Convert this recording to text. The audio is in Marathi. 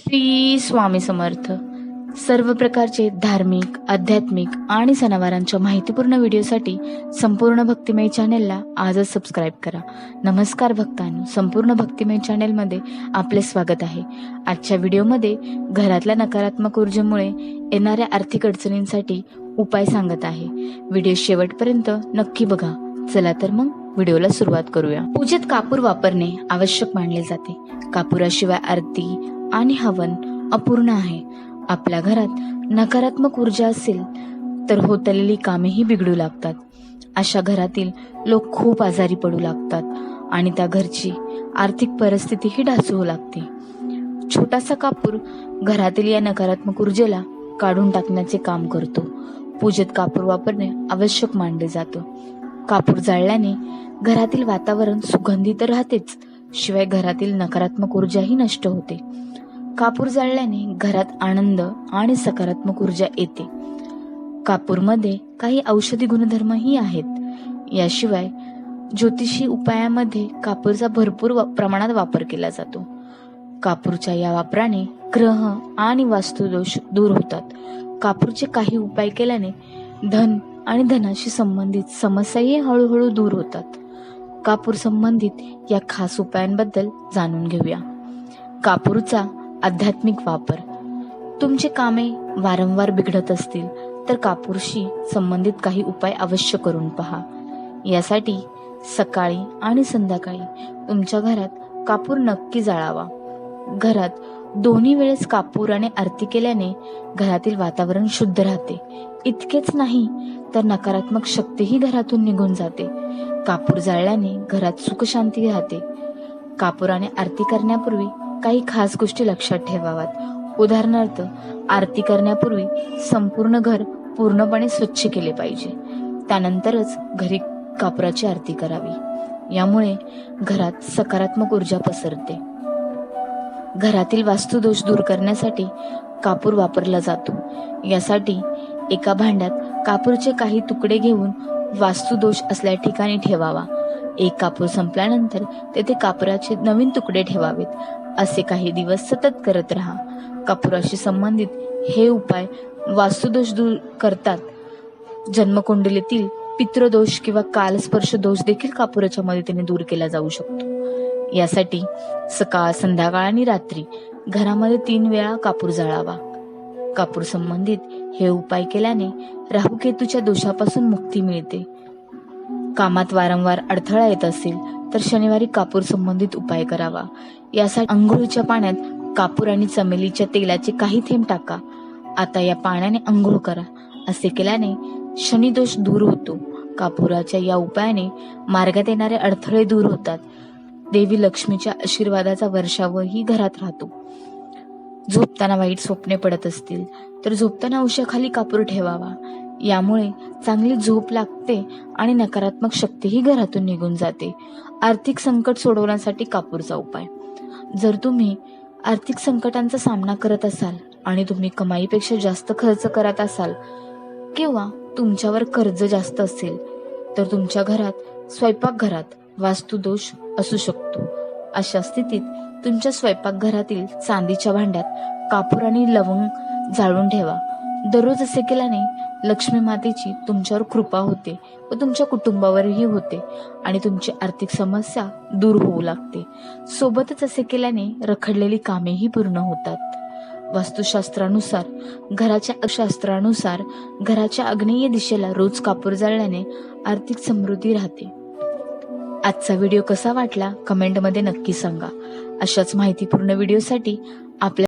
श्री स्वामी समर्थ. सर्व प्रकारचे धार्मिक, आध्यात्मिक आणि सणावारांच्या माहितीपूर्ण व्हिडिओसाठी संपूर्ण भक्तिमय चॅनेलला आजच सबस्क्राईब करा. नमस्कार भक्तांनो, संपूर्ण भक्तिमय चॅनेलमध्ये आपले स्वागत आहे. आजच्या व्हिडिओमध्ये घरातल्या नकारात्मक ऊर्जेमुळे येणाऱ्या आर्थिक अडचणींसाठी उपाय सांगत आहे. व्हिडिओ शेवटपर्यंत नक्की बघा. चला तर मग व्हिडिओला सुरुवात करूया. पूजेत कापूर वापरणे आवश्यक मानले जाते. कापुराशिवाय आरती आणि हवन अपूर्ण आहे. आपल्या घरात नकारात्मक ऊर्जा असेल तर होतलेली कामेही बिघडू लागतात. अशा घरातील लोक खूप आजारी पडू लागतात आणि त्या घरची आर्थिक परिस्थितीही ढासळू लागते. छोटासा कापूर घरातील या नकारात्मक ऊर्जेला काढून टाकण्याचे काम करतो. पूजेत कापूर वापरणे आवश्यक मानले जातं. कापूर जाळल्याने घरातील वातावरण सुगंधित राहतेच, शिवाय घरातील नकारात्मक ऊर्जाही नष्ट होते. कापूर जाळल्याने घरात आनंद आणि सकारात्मक ऊर्जा येते. कापूरमध्ये काही औषधी गुणधर्मही आहेत. याशिवाय ज्योतिषी उपायामध्ये कापूरचा भरपूर प्रमाणात वापर केला जातो. कापूरच्या या वापराने ग्रह आणि वास्तुदोष दूर होतात. कापूरचे काही उपाय केल्याने धन आणि धनाशी संबंधित समस्याही हळूहळू दूर होतात. कापूर संबंधित या खास उपायांबद्दल जाणून घेऊया. कापूरचा आध्यात्मिक वापर. तुमचे कामे वारंवार बिघडत असतील तर कापूरशी संबंधित काही उपाय अवश्य करून पहा. यासाठी सकाळी आणि संध्याकाळी तुमच्या घरात कापूर नक्की जाळावा. घरात दोन्ही वेळेस कापूर आणि आरती केल्याने घरातील वातावरण शुद्ध राहते. इतकेच नाही तर नकारात्मक शक्तीही घरातून निघून जाते. कापूर जाळल्याने घरात सुख शांती राहते. कापूर आणि आरती करण्यापूर्वी काही खास गोष्टी लक्षात ठेवाव्यात. उदाहरणार्थ, आरती करण्यापूर्वी संपूर्ण घर पूर्णपणे स्वच्छ केले पाहिजे. त्यानंतरच घरी कापुराची आरती करावी. यामुळे घरात सकारात्मक ऊर्जा पसरते. घरातील वास्तुदोष दूर करण्यासाठी कापूर वापरला जातो. यासाठी एका भांड्यात कापूरचे काही तुकडे घेऊन वास्तुदोष असल्या ठिकाणी ठेवावा. एक कापूर संपल्यानंतर तेथे कापुराचे नवीन तुकडे ठेवावेत. असे काही दिवस सतत करत राहा. कापुराशी संबंधित हे उपाय वास्तुदोष दूर करतात. जन्मकुंडलीतील पितृदोष किंवा कालस्पर्श दोष देखील कापुराच्या मदतीने दूर केला जाऊ शकतो. यासाठी सकाळ, संध्याकाळ आणि रात्री घरामध्ये 3 वेळा कापूर जाळावा. कापूर संबंधित हे उपाय केल्याने राहुकेतूच्या दोषापासून मुक्ती मिळते. कामात वारंवार अडथळा येत असेल तर शनिवारी कापूर संबंधित उपाय करावा. यासाठी अंघोळीच्या पाण्यात कापूर आणि चमेलीच्या तेलाचे काही थेंब टाका. आता या पाण्याने अंघोळ करा. असे केल्याने शनिदोष दूर होतो. कापुराच्या या उपायाने मार्गात येणारे अडथळे दूर होतात. देवी लक्ष्मीच्या आशीर्वादाचा वर्षावही घरात राहतो. झोपताना वाईट स्वप्ने पडत असतील तर झोपताना उशाखाली कापूर ठेवावा. यामुळे चांगली झोप लागते आणि नकारात्मक शक्तीही घरातून निघून जाते. आर्थिक संकट सोडवण्यासाठी कापूरचा उपाय. जर तुम्ही आर्थिक संकटांचा सामना करत असाल आणि तुम्ही कमाईपेक्षा जास्त खर्च करत असाल किंवा तुमच्यावर कर्ज जास्त असेल तर तुमच्या घरात, स्वयंपाकघरात वास्तुदोष असू शकतो. अशा स्थितीत तुमच्या स्वयंपाकघरातील चांदीच्या भांड्यात कापूर आणि लवंग जाळून ठेवा. दररोज असे केल्याने लक्ष्मी मातेची तुमच्यावर कृपा होते व तुमच्या कुटुंबावरही होते आणि तुमची आर्थिक समस्या दूर होऊ लागते. सोबतच असे केल्याने रखडलेली कामेही पूर्ण होतात. वास्तुशास्त्रानुसार, घराच्या आग्नेय दिशेला रोज कापूर जाळल्याने आर्थिक समृद्धी राहते. आजचा व्हिडिओ कसा वाटला कमेंटमध्ये नक्की सांगा. अशाच माहितीपूर्ण व्हिडिओसाठी आपल्या